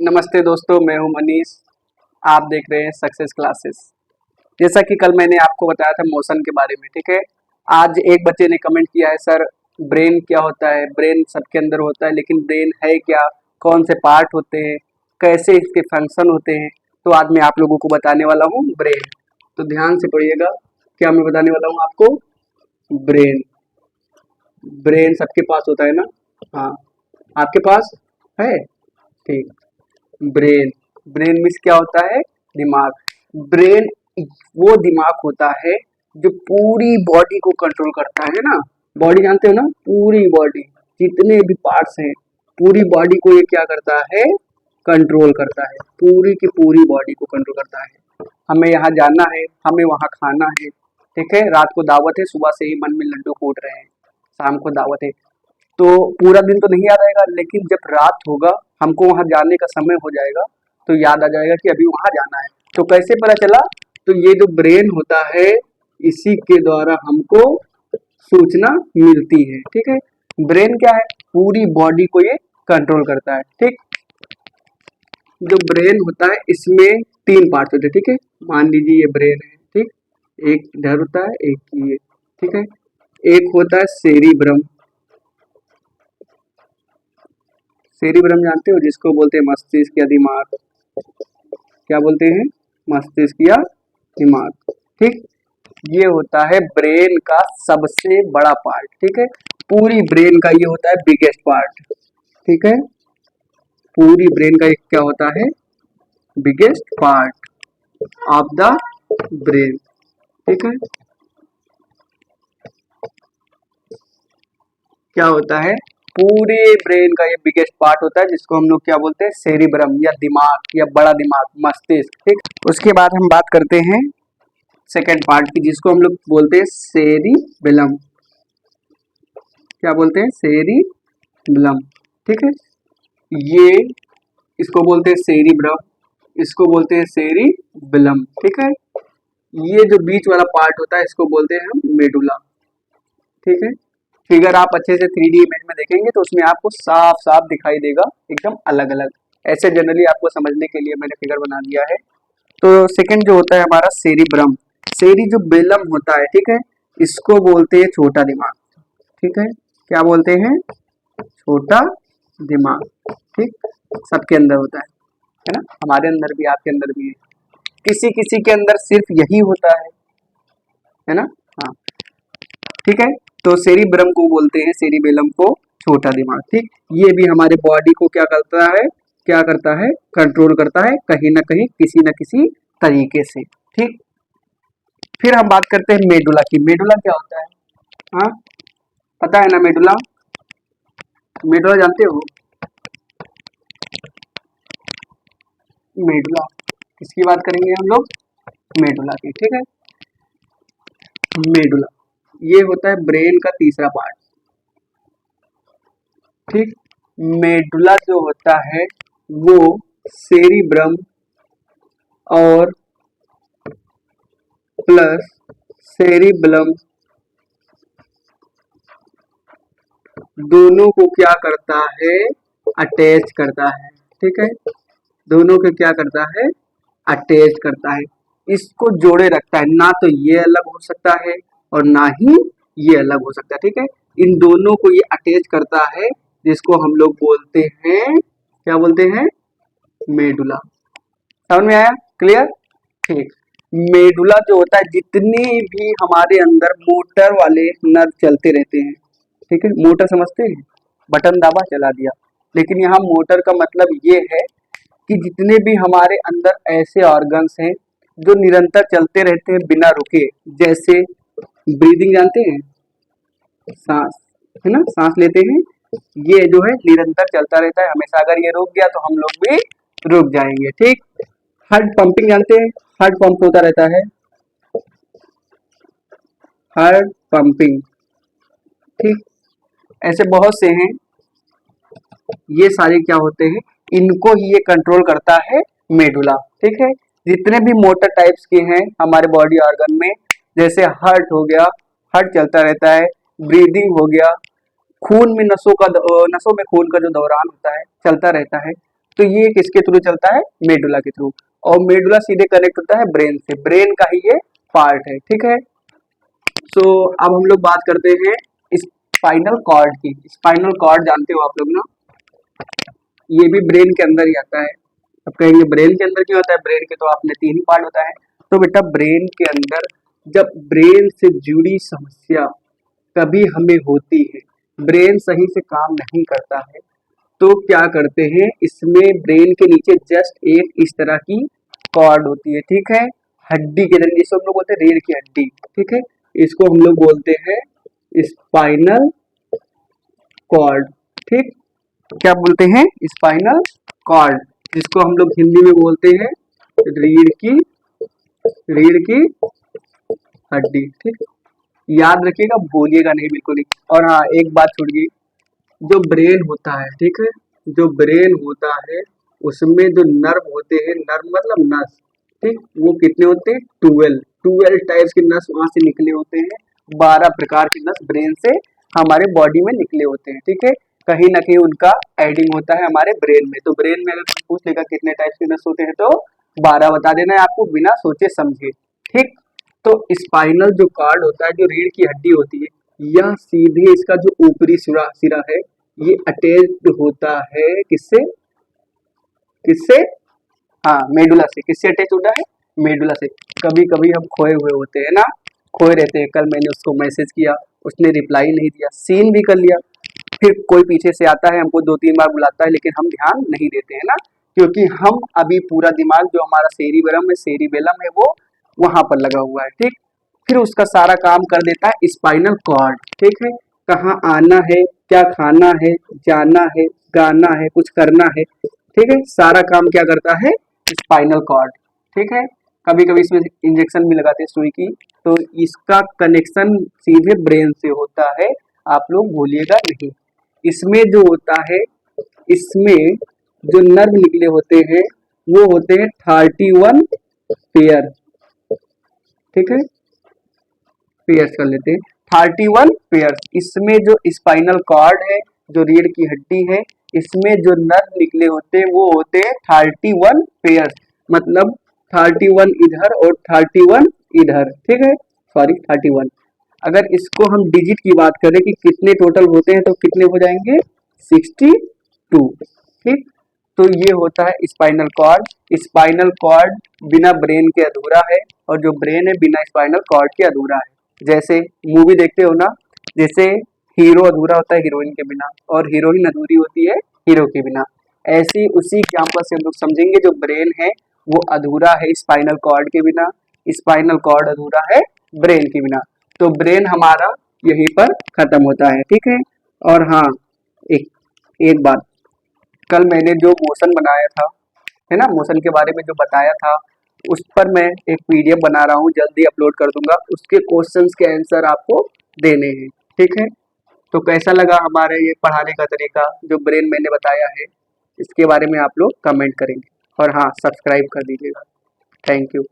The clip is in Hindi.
नमस्ते दोस्तों, मैं हूं मनीष। आप देख रहे हैं सक्सेस क्लासेस। जैसा कि कल मैंने आपको बताया था मोशन के बारे में, ठीक है। आज एक बच्चे ने कमेंट किया है, सर ब्रेन क्या होता है? ब्रेन सबके अंदर होता है, लेकिन ब्रेन है क्या, कौन से पार्ट होते हैं, कैसे इसके फंक्शन होते हैं। तो आज मैं आप लोगों को बताने वाला हूँ ब्रेन। तो ध्यान से पढ़िएगा, क्या मैं बताने वाला हूँ आपको। ब्रेन, ब्रेन सबके पास होता है ना? हाँ, आपके पास है, ठीक। ब्रेन, ब्रेन मीन्स क्या होता है? दिमाग। ब्रेन वो दिमाग होता है जो पूरी बॉडी को कंट्रोल करता है ना। बॉडी जानते हो ना, पूरी बॉडी, जितने भी पार्ट्स हैं, पूरी बॉडी को ये क्या करता है? कंट्रोल करता है। पूरी की पूरी बॉडी को कंट्रोल करता है। हमें यहाँ जाना है, हमें वहाँ खाना है, ठीक है। रात को दावत है, सुबह से ही मन में लड्डू फूट रहे हैं, शाम को दावत है। तो पूरा दिन तो नहीं याद आएगा, लेकिन जब रात होगा, हमको वहाँ जाने का समय हो जाएगा, तो याद आ जाएगा कि अभी वहाँ जाना है। तो कैसे पता चला? तो ये जो ब्रेन होता है, इसी के द्वारा हमको सूचना मिलती है, ठीक है। ब्रेन क्या है? पूरी बॉडी को ये कंट्रोल करता है, ठीक। जो ब्रेन होता है, इसमें 3 पार्ट होते हैं, ठीक है। मान लीजिए ये ब्रेन है, ठीक। एक इधर होता है, एक ये, ठीक है। एक होता है सेरिब्रम। सेरिब्रम जानते हो, जिसको बोलते हैं मस्तिष्क या दिमाग। क्या बोलते हैं? मस्तिष्क या दिमाग, ठीक। ये होता है ब्रेन का सबसे बड़ा पार्ट, ठीक है। पूरी ब्रेन का ये होता है बिगेस्ट पार्ट, ठीक है। पूरी ब्रेन का एक क्या होता है? Biggest part of the brain, ठीक है। क्या होता है? पूरे ब्रेन का ये बिगेस्ट पार्ट होता है, जिसको हम लोग क्या बोलते हैं? सेरिब्रम या दिमाग या बड़ा दिमाग, मस्तिष्क, ठीक। उसके बाद हम बात करते हैं सेकेंड पार्ट की, जिसको हम लोग बोलते हैं सेरिबेलम। क्या बोलते हैं? सेरिबेलम, ठीक है। ये, इसको बोलते हैं सेरिब्रम, इसको बोलते हैं सेरिबेलम, ठीक है। ये जो बीच वाला पार्ट होता है, इसको बोलते हैं हम मेडुला, ठीक है। फिगर आप अच्छे से 3D इमेज में देखेंगे तो उसमें आपको साफ साफ दिखाई देगा, एकदम अलग अलग। ऐसे जनरली आपको समझने के लिए मैंने फिगर बना दिया है। तो सेकंड जो होता है हमारा सेरिब्रम, सेरी जो बेलम होता है, ठीक है। इसको बोलते हैं छोटा दिमाग, ठीक है। क्या बोलते हैं? छोटा दिमाग, ठीक। सबके अंदर होता है ना। हमारे अंदर भी, आपके अंदर भी है, किसी किसी के अंदर सिर्फ यही होता है ना। हाँ, ठीक है। तो सेरिब्रम को बोलते हैं, सेरिबेलम को छोटा दिमाग, ठीक। ये भी हमारे बॉडी को क्या करता है? क्या करता है? कंट्रोल करता है, कहीं ना कहीं, किसी न किसी तरीके से, ठीक। फिर हम बात करते हैं मेडुला की। मेडुला क्या होता है? हाँ, पता है ना मेडुला? मेडुला जानते हो? मेडुला, किसकी बात करेंगे हम लोग? मेडुला की, ठीक है। मेडुला, ये होता है ब्रेन का तीसरा पार्ट, ठीक। मेडुला जो होता है वो सेरिब्रम और प्लस सेरिबेलम दोनों को क्या करता है? अटैच करता है, ठीक है। दोनों को क्या करता है? अटैच करता है, इसको जोड़े रखता है। ना तो ये अलग हो सकता है और ना ही ये अलग हो सकता है, ठीक है। इन दोनों को ये अटैच करता है, जिसको हम लोग बोलते हैं, क्या बोलते हैं? मेडुला। समझ में आया? क्लियर? ठीक। मेडुला जो होता है, जितने भी हमारे अंदर मोटर वाले नर्व चलते रहते हैं, ठीक है। मोटर समझते हैं? बटन दाबा, चला दिया। लेकिन यहाँ मोटर का मतलब ये है कि जितने भी हमारे अंदर ऐसे ऑर्गन्स हैं जो निरंतर चलते रहते हैं बिना रुके, जैसे ब्रीदिंग जानते हैं? सांस, है ना, सांस लेते हैं। ये जो है निरंतर चलता रहता है हमेशा। अगर ये रुक गया तो हम लोग भी रुक जाएंगे, ठीक। हार्ट पंपिंग जानते हैं? हार्ट पंप होता रहता है, हार्ट पंपिंग, ठीक। ऐसे बहुत से हैं, ये सारे क्या होते हैं? इनको ही ये कंट्रोल करता है मेडुला, ठीक है। जितने भी मोटर टाइप्स के हैं हमारे बॉडी ऑर्गन में, जैसे हार्ट हो गया, हार्ट चलता रहता है। ब्रीदिंग हो गया, खून में नसों में खून का जो दौरान होता है, चलता रहता है। तो ये किसके थ्रू चलता है, मेडुला के थ्रू, और मेडुला सीधे कनेक्ट होता है ब्रेन से, ब्रेन का ही ये पार्ट है, ठीक है। सो अब हम लोग बात करते हैं स्पाइनल कॉर्ड की। स्पाइनल कॉर्ड जानते हो आप लोग ना, ये भी ब्रेन के अंदर ही आता है। अब कहेंगे ब्रेन के अंदर क्यों आता है, ब्रेन के तो आपने 3 ही पार्ट होता है। तो बेटा ब्रेन के अंदर जब ब्रेन से जुड़ी समस्या कभी हमें होती है, ब्रेन सही से काम नहीं करता है, तो क्या करते हैं, इसमें ब्रेन के नीचे जस्ट एक इस तरह की कॉर्ड होती है, ठीक है, हड्डी के तरह, जिसको हम लोग बोलते हैं रीढ़ की हड्डी, ठीक है, इसको हम लोग बोलते हैं स्पाइनल कॉर्ड, ठीक, क्या बोलते हैं, स्पाइनल कॉर्ड, जिसको हम लोग हिंदी में बोलते हैं रीढ़ की हड्डी, ठीक, याद रखिएगा, भूलिएगा नहीं बिल्कुल ही। और हाँ एक बात छूट गई, जो ब्रेन होता है, ठीक है, जो ब्रेन होता है उसमें जो नर्व होते हैं, नर्व मतलब नस, ठीक, वो कितने होते हैं, 12 टाइप्स के नस वहां से निकले होते हैं, 12 प्रकार के नस ब्रेन से हमारे बॉडी में निकले होते हैं, ठीक है, कहीं ना कहीं उनका एडिंग होता है हमारे ब्रेन में। तो ब्रेन में अगर पूछ लेगा कितने टाइप्स के नस होते हैं तो 12 बता देना है आपको बिना सोचे समझे, ठीक। तो स्पाइनल जो कॉर्ड होता है, जो रीढ़ की हड्डी होती है, यह सीधे इसका जो ऊपरी सिरा है ये अटैच्ड होता है किससे, किससे, हाँ मेडुला से। किससे अटैच होता है, मेडुला से। कभी कभी हम खोए हुए होते हैं ना, खोए रहते हैं, कल मैंने उसको मैसेज किया, उसने रिप्लाई नहीं दिया, सीन भी कर लिया, फिर कोई पीछे से आता है हमको 2-3 बार बुलाता है, लेकिन हम ध्यान नहीं देते हैं ना, क्योंकि हम अभी पूरा दिमाग जो हमारा सेरिबेलम है वो वहां पर लगा हुआ है, ठीक। फिर उसका सारा काम कर देता है स्पाइनल कॉर्ड, ठीक है, कहाँ आना है, क्या खाना है, जाना है, गाना है, कुछ करना है, ठीक है, सारा काम क्या करता है, स्पाइनल कॉर्ड, ठीक है। कभी कभी इसमें इंजेक्शन भी लगाते हैं सुई की, तो इसका कनेक्शन सीधे ब्रेन से होता है, आप लोग भूलिएगा नहीं। इसमें जो होता है, इसमें जो नर्व निकले होते हैं वो होते हैं 31 पेयर, ठीक है, पेयर्स कर लेते हैं 31 पेयर्स। इसमें जो स्पाइनल कॉर्ड है, जो रीढ़ की हड्डी है, इसमें जो नर्व निकले होते हैं वो होते हैं 31 पेयर्स, मतलब 31 इधर और 31 इधर, ठीक है, सॉरी 31। अगर इसको हम डिजिट की बात करें कि कितने टोटल होते हैं तो कितने हो जाएंगे, 62, ठीक। तो ये होता है स्पाइनल कॉर्ड। स्पाइनल कॉर्ड बिना ब्रेन के अधूरा है, और जो ब्रेन है बिना स्पाइनल कॉर्ड के अधूरा है। जैसे मूवी देखते हो ना, जैसे हीरो अधूरा होता है हीरोइन के बिना, और हीरोइन अधूरी होती है हीरो के बिना, ऐसी उसी एग्जांपल से हम लोग समझेंगे जो ब्रेन है वो अधूरा है स्पाइनल कॉर्ड के बिना, स्पाइनल कॉर्ड अधूरा है ब्रेन के बिना। तो ब्रेन हमारा यहीं पर खत्म होता है, ठीक है। और हाँ एक एक बात, कल मैंने जो मोशन बनाया था, है ना, मोशन के बारे में जो बताया था, उस पर मैं एक पीडीएफ बना रहा हूँ, जल्दी अपलोड कर दूंगा, उसके क्वेश्चंस के आंसर आपको देने हैं, ठीक है। तो कैसा लगा हमारे ये पढ़ाने का तरीका जो ब्रेन मैंने बताया है, इसके बारे में आप लोग कमेंट करेंगे, और हाँ सब्सक्राइब कर दीजिएगा। Thank you.